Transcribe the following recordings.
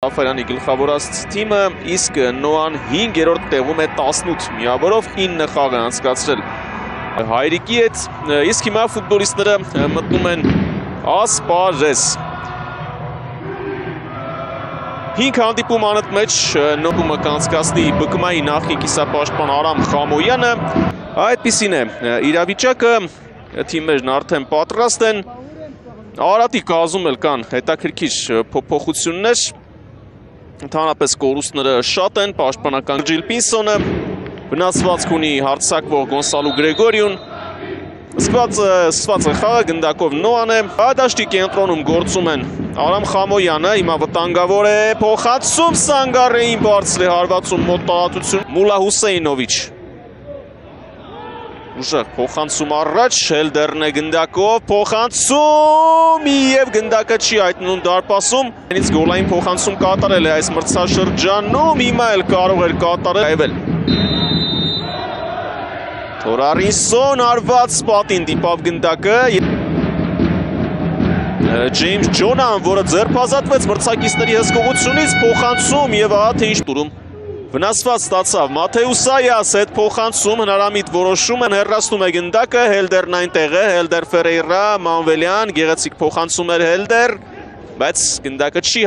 Աֆարյանի գլխավորած թիմը, իսկ Նոան 5-րդ տեղում է 18 միավորով 9 խաղ է անցկացրել հայրիկի հետ, իսկ հիմա ֆուտբոլիստները մտնում են ասպարեզ։ 5 հանդիպում անընդմեջ Նոկումը կանցկացնի ԲԿՄ-ի նախկին կիսապաշտպան Արամ Խամոյանը, այդպիսին է իրավիճակը, թիմերն արդեն պատրաստ են, Արատի կազմում էլ կան հետաքրքիր փոփոխություններ, Ընդհանրապես կորուստները շատ են, պաշտպանական Ջիլ Պինսոնը, վնասվածք ունի հարձակվող Գոնսալու Գրեգորիուն, սկսված է խաղը գնդակով Նոան է, դաշտի կենտրոնում գործում են Արամ Խամոյանը, հիմա վտանգավոր է, փոխանցում Սանգարեին բարձր է հարվածում մոտ տարածություն, Մուլա Հուսեյնովիչ Ուժեղ փոխանցում առաջ, Հելդերն է գնդակով, փոխանցում և գնդակը չի հայտնում դարպասում, այնից գոլային փոխանցում կատարել է այս մրցաշրջանում, հիմա էլ կարող էր կատարել Թորարինսոն արված պատին դիպավ գնդակը Ջեյմս Ջոնան, որը ձերբազատվեց մրցակիցների հսկողությունից, փոխանցում և ահա թե ինչ տուրում Վնասված ստացավ Մաթեուս Այաս հետ փոխանցում, հնարամիտ որոշում են, հեռացնում է գնդակը, Հելդերն այնտեղ է, Հելդեր Ֆերեյրա, Մանվելյան, գեղեցիկ փոխանցում էր Հելդեր, բայց գնդակը չի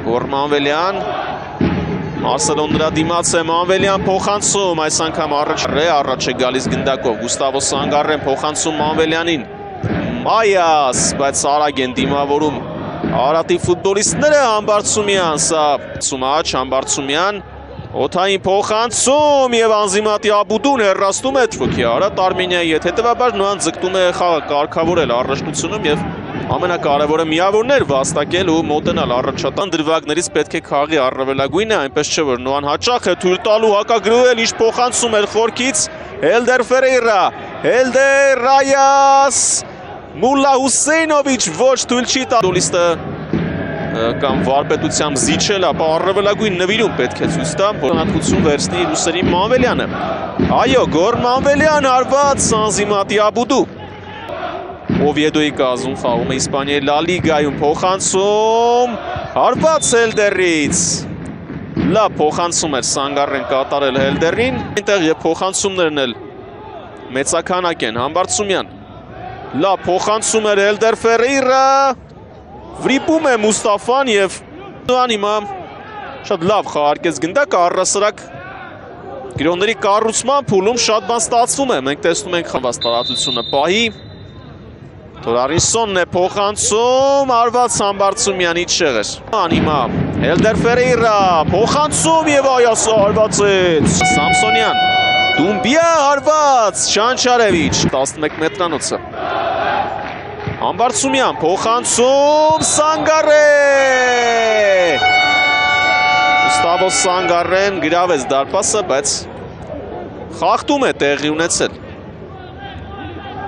Գոր Մանվելյան, Մարսելոն նրա դիմաց է, Մանվելյան փոխանցում, այս անգամ առաջ է գալիս գնդակով, Գուստավո Սանգարեն փոխանցում Մանվելյանին, Այաս, բայց արագ են դիմավորում Արատի ֆուտբոլիստները Համբարձումյան, սա Սումաչ, Համբարձումյան, օդային փոխանցում և անզիմատի Աբուդուն հեռացնում է Չվոքի Արատ Արմենիայի հետ, հետևաբար Նոան ձգտում է խաղը կարգավորել առաջնությունում և ամենակարևորը միավորներ վաստակել ու մոտենալ առաջատան դրվագներից պետք է խաղի առավելագույնը, այնպես չէ որ Նոան հաճախ է թույլ տալու հակագրվել, ինչ փոխանցում էր խորքից, Հելդեր Ֆերեյրա, Հելդեր Այաս Մուլա Հուսեյնովիչ ոչ թույլ չի տա Ֆուտբոլիստը կամ վարպետությամբ զիջել, ապա առավելագույն նվիրում պետք է ցույց տա, հնարավորություն վերցնի Լուսերի Մանվելյանը։ Այո, Գոր Մանվելյան հարված Սանզիմատի Աբուդու։ Օվիեդոյի կազմում խաղում է Իսպանիայի Լա Լիգայում փոխանցում, հարված Հելդերից։ Լավ փոխանցում էր Սանգարեն կատարել Հելդերին, այնտեղ եւ փոխանցումներն էլ մեծականակ են Համբարձումյան։ Լավ փոխանցում էր Հելդեր Ֆերեյրա, վրիպում է Մուստաֆան և Նոան հիմա շատ լավ խաղարկեց գնդակը, առհասարակ գրոնների կառուցման փուլում շատ բան ստացվում է, մենք տեսնում ենք խաղված տարածությունը պահի, Թորարինսոնն է փոխանցում, արված Համբարձումյանի չեղեր, հիմա Հելդեր Ֆերեյրա, փոխանցում և Այասը հարվածեց, Սամսոնյան, Դումբիա հարված, Շանչարևիչ, 11 մետրանոցը Համբարձումյան, փոխանցում, Սանգարե Գուստավո Սանգարեն գրավեց դարպասը, բայց խախտում է տեղի ունեցել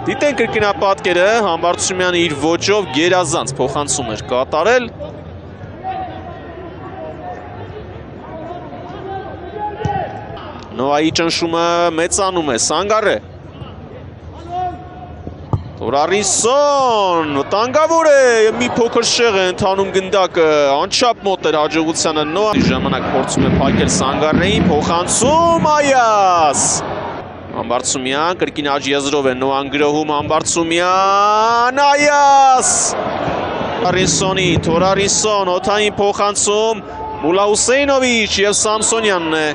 Դիտեն կրկինապատկերը, Համբարձումյանը իր ոճով գերազանց փոխանցում էր կատարել Նոայի ճնշումը մեծանում է, Սանգարե Թորարինսոն, վտանգավոր է, մի փոքր շեղ է ընթանում գնդակը, անչափ մոտ էր հաջողությանը Նոան ժամանակ փորձում է փակել Սանգարեին, փոխանցում Այաս Համբարձումյան, կրկին աջ եզրով է Նոան գրոհում Համբարձումյան, Այաս Թորարինսոն, օդային փոխանցում, Մուլա Հուսեյնովիչ և Սամսոնյանն է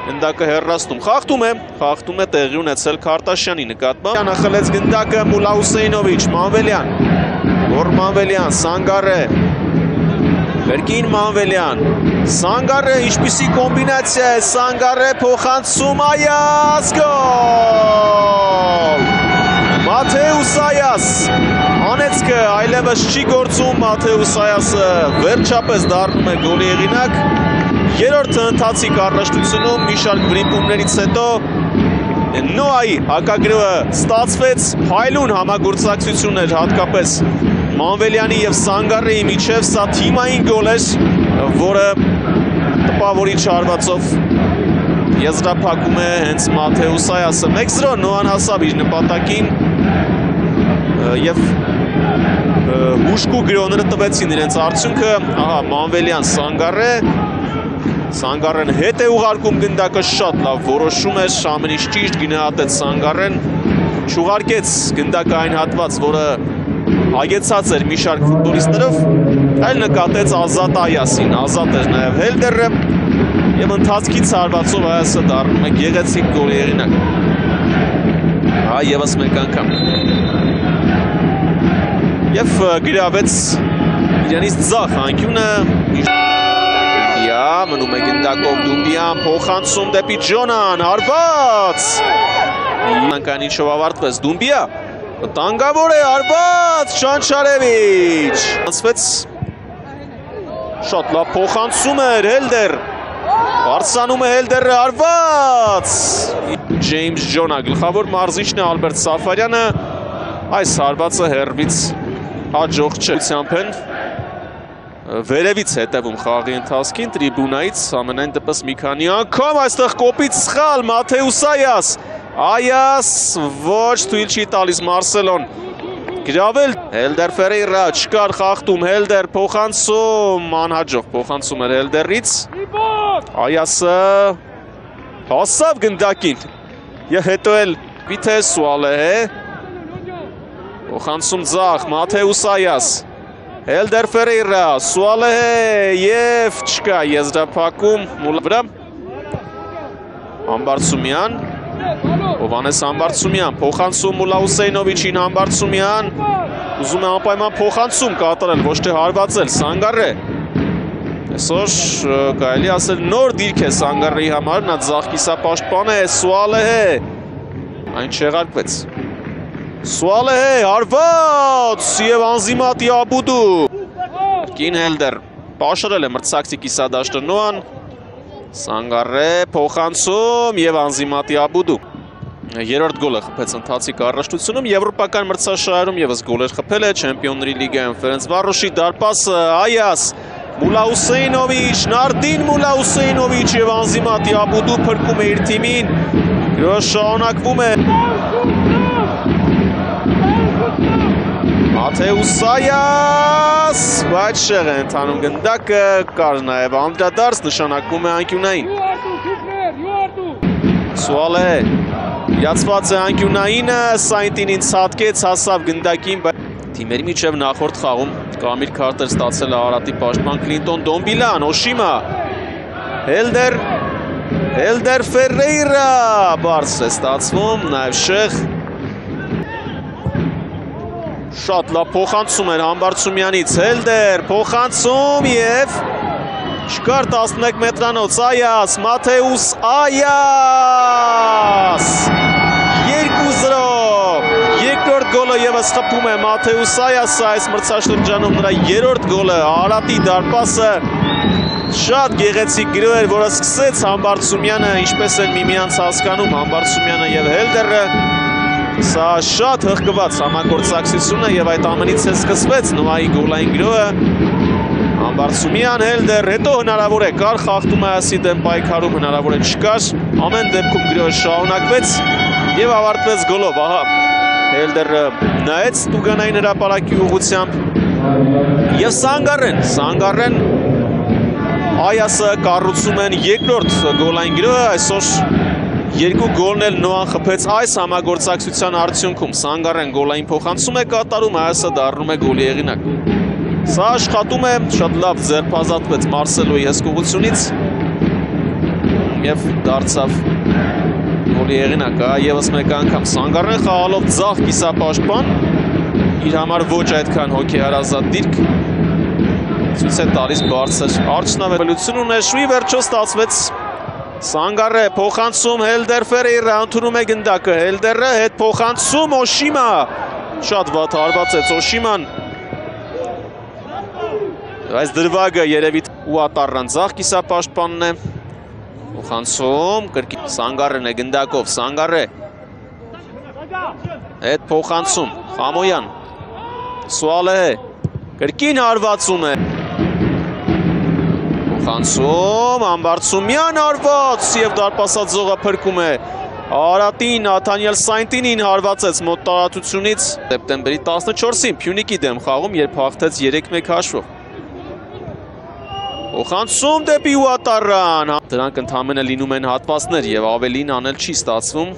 Գնդակը հեռացնում, խախտում է տեղի ունեցել Քարտաշյանի նկատմամբ Նախլեց գնդակը Մուլա Հուսեյնովիչ, Մանվելյան, Գոր Մանվելյան, Սանգարե, կրկին Մանվելյան, Սանգարե, ինչպիսի կոմբինացիա է, Սանգարե փոխանցում Այաս, գոլ, Մաթեուս Այաս, անեծքը այլևս չի գործում, Մաթեուս Այասը վերջապես դառնում է գոլի հեղինակ Երորդ ընթացիկ առաջնությունում մի շարք վրիպումներից հետո Նոայի հակագրիվը ստացվեց հայլուն համագործակցություն էր հատկապես Մանվելյանի և Սանգարեի միջև սա թիմային գոլ էր, որը տպավորիչ հարվածով եզրափակում է հենց Մաթեուս Այասը 1-0 Նոան հասավ իր նպատակին և հուշկու գրոները տվեցին իրենց արդյունքը, ահա Մանվելյան Սանգարե, Սանգարեն հետ է ուղարկում գնդակը, շատ լավ որոշում է, ամեն ինչ ճիշտ գնահատեց Սանգարեն, չուղարկեց գնդակը այն հատված, որը հագեցած էր մի շարք ֆուտբոլիստներով, այլ նկատեց Ազատ Այասին, Ազատ էր նաև Հելդերը և ընթացքից հարվածով Այասը դառնում է գեղեցիկ գոլի հեղինակ։ Հա ևս մեկ անգամ։ Եվ գրավեց իրանից ձախ անկյունը, մնում է գնդակով Դումբիան, փոխանցում դեպի Ջոնան, հարված։ Անկան ինչով ավարտվեց Դումբիա, տանգավոր է, հարված, Շանչարևիչ։ Անցվեց, շատ լավ փոխանցում էր Հելդեր, բարձրանում է Հելդերը, հարված։ Ջեյմս Ջոնա, գլխավոր մարզիչն է Ալբերտ Սաֆարյանը, այս հարվածը հեռվից հաջող չէ։ Վերևից հետևում խաղի ընթացքին, տրիբունայից ամենայն դեպս մի քանի անգամ այստեղ կոպիտ սխալ Մաթեուս Այաս, Այաս ոչ թույլ չի տալիս Մարսելոն գրավել, Հելդեր Ֆերեյրա չկար խախտում, Հելդեր փոխանցում, անհաջող փոխանցում էր Հելդերից, Այասը հասավ գնդակին և հետո էլ Վիթես Սուալեհե, փոխանցում ձախ Մաթեուս Այաս, Հելդեր Ֆերեյրա, Սուալեհե և չկա եզրափակում վրա Համբարձումյան, Հովանես Համբարձումյան, փոխանցում Մուլա Հուսեյնովիչին Համբարձումյան, ուզում է անպայման փոխանցում կատարել, ոչ թե հարվածել Սանգարե, այսօր կարելի ասել նոր դիրք է Սանգարեի համար, նա ձախ կիսապաշտպան է, Սուալեհե, այն չեղարկվեց Սուալեհե, հարված և Անզիմատի Աբուդու Կին Հելդեր, պաշրել է մրցակցի կիսադաշտը Նոան Սանգարե, փոխանցում և Անզիմատի Աբուդու Երորդ գոլը խփեց ընթացիկ առաջնությունում, եվրոպական մրցաշարերում ևս գոլեր խփել է Չեմպիոնների լիգայում Ֆերենցվարոշի դարպասը Այաս, Մուլա Հուսեյնովիչ, Նարդին Մուլա Հուսեյնովիչ և Անզիմատի Աբուդու փրկում է իր թիմին, գրոհ շարունակվում է Մաթեուս Այաս, բայց շեղ է ընթանում գնդակը, կար նաև անդրադարձ, նշանակում է անկյունային Սուալեհե, իրացված է անկյունայինը, Սայնտինին ցատկեց, հասավ գնդակին, թիմերի միջև նախորդ խաղում Կամիլ Քարտեր ստացել է Արարատի պաշտպան Կլինտոն Դոմբիլան, Օշիմա, Հելդեր, Հելդեր Ֆերեյրա, բարձր է ստացվում, նաև շեղ Շատ լավ փոխանցում էր Համբարձումյանից, Հելդեր, փոխանցում և չկար 11 մետրանոց, Այաս, Մաթեուս Այաս, 2-0, երկրորդ գոլը ևս խփում է Մաթեուս Այասը, այս մրցաշրջանում նրա երրորդ գոլը, Արարատի դարպասը, շատ գեղեցիկ գրոհ էր, որը սկսեց Համբարձումյանը, ինչպես էր միմյանց հասկանում Համբարձումյանը և Հելդերը, Սա շատ հղկված համագործակցություն է և այդ ամենից է սկսվեց Նոայի գոլային գրոհը Համբարձումյան, Հելդեր, հետո հնարավոր է կար, խախտում Այասի դեմ պայքարում հնարավոր է չկար, ամեն դեպքում գրոհը շարունակվեց և ավարտվեց գոլով, ահա Հելդերը նայեց Տուգանային հրապարակի ուղղությամբ և Սանգարեն Այասը կառուցում են երկրորդ գոլային գրոհը, այսօր Երկու գոլն էլ Նոան խփեց այս համագործակցության արդյունքում Սանգարեն գոլային փոխանցում է կատարում, Այասը դառնում է գոլի հեղինակ Սա աշխատում է, շատ լավ ձերբազատվեց Մարսելոյի հսկողությունից և դարձավ գոլի հեղինակ, ևս մեկ անգամ Սանգարեն խաղալով ձախ կիսապաշտպան իր համար ոչ այդքան հոգեհարազատ դիրք ցույց է տալիս բարձր արդյունավետություն ուներ, շուի վերջո ստացվեց Սանգարե, փոխանցում Հելդեր Ֆերեյրա, ընդունում է գնդակը, Հելդերը հետ փոխանցում Օշիմա, շատ վատ հարվածեց Օշիման, այս դրվագը երևի ու ատառան ձախ կիսապաշտպանն է, փոխանցում, Սանգարեն է գնդակով, Սանգարե, հետ փոխանցում, Խամոյան, Սուալեհե, կրկին հարվածում է, Փոխանցում, Համբարձումյան հարված և դարպասաձողը փրկում է Արատին Նաթանիել Սայնտինին հարվածեց մոտ տարածությունից սեպտեմբերի 14-ին Փյունիկի դեմ խաղում, երբ հաղթեց 3-1 հաշվով։ Փոխանցում դեպի Ուատարան։ Դրանք ընդհանրապես լինում են հատվածներ եւ ավելին անել չի ստացվում։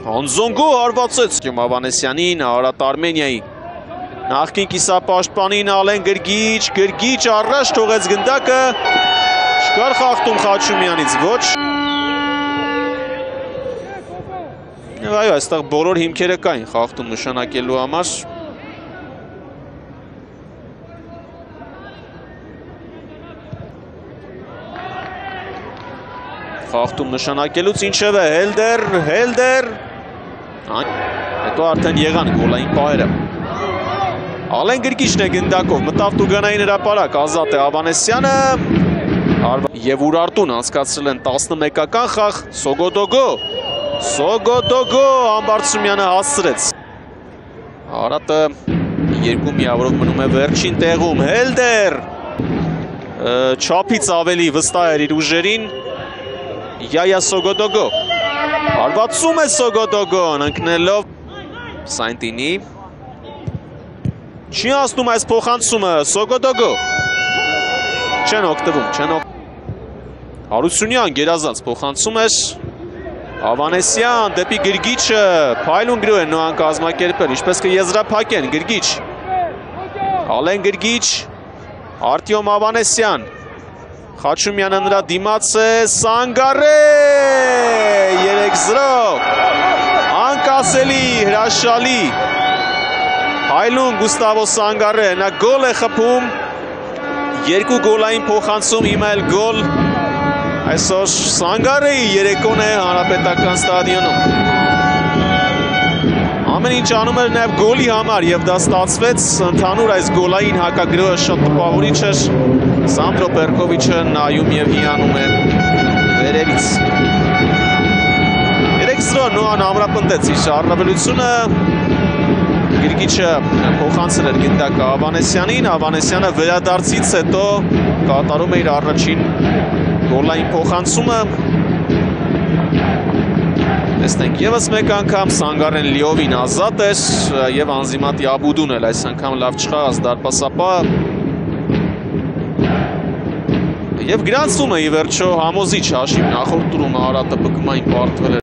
Անզոնգո հարվածեց Ավանեսյանին, Արատ Արմենիայի նախկին կիսապաշտպանին Ալեն Գրգիչ առաջ թողեց գնդակը, չկար խախտում Խաչումյանից, ոչ։ Այո, այստեղ բոլոր հիմքերը կային խախտում նշանակելու համար։ Խախտում նշանակելուց ինչևէ Հելդեր հետո արդեն եղան գոլային պահերը։ Ալեն Գրգիչն է գնդակով մտավ տուգանային հրապարակ, ազատ է Ավանեսյանը եւ Ուրարտուն անցկացրել են 11-ական խաղ, Սոգոդոգո Ամբարձումյանը հասցրեց։ Արատը 2 միավորով մնում է վերջին տեղում, Հելդեր չափից ավելի վստահ էր իր ուժերին, Յայա Սոգոդոգո հարվածում է Սոգոդոգոն ընկնելով Սայնտինի չի անցնում այս փոխանցումը Սոգոդոգո չեն օգտվում Հարությունյան գերազանց փոխանցում էր Ավանեսյան դեպի Գրգիչը փայլուն գրու են նոան կազմակերպել ինչպես կեզրափակեն Գրգիչ Ալեն Գրգիչ Արտյոմ Ավանեսյան Խաչումյանը նրա դիմաց է Սանգարե 3-0 անկասելի հրաշալի Հայլուն Գուստավո Սանգարե նա գոլ է խփում 2 գոլային փոխանցում հիմա էլ գոլ այսօր Սանգարեի երեկոն է Հանրապետական ստադիոնում ամեն ինչ անում էր նաև գոլի համար եւ դա ստացվեց ընդհանուր այս գոլային հակագրոհը շատ տպավորիչ էր Սանդրո Պերկովիչը նայում եւ հիանում է վերևից 3-0 նոան ամրապնդեց իր առավելությունը Գրգիչը փոխանցել էր գնդակը Ավանեսյանին Ավանեսյանը վերադարձից հետո կատարում է իր առաջին գոլային փոխանցումը Տեսնենք եւս մեկ անգամ Սանգարեն լիովին ազատ էր եւ Անզիմատի Աբուդուն էլ այս անգամ լավ չխաղաց դարպասապահ Եվ գրանցումը ի վերջո համոզիչ հաշիվ նախորդ տուրում Արատը բկմային պարտվել էր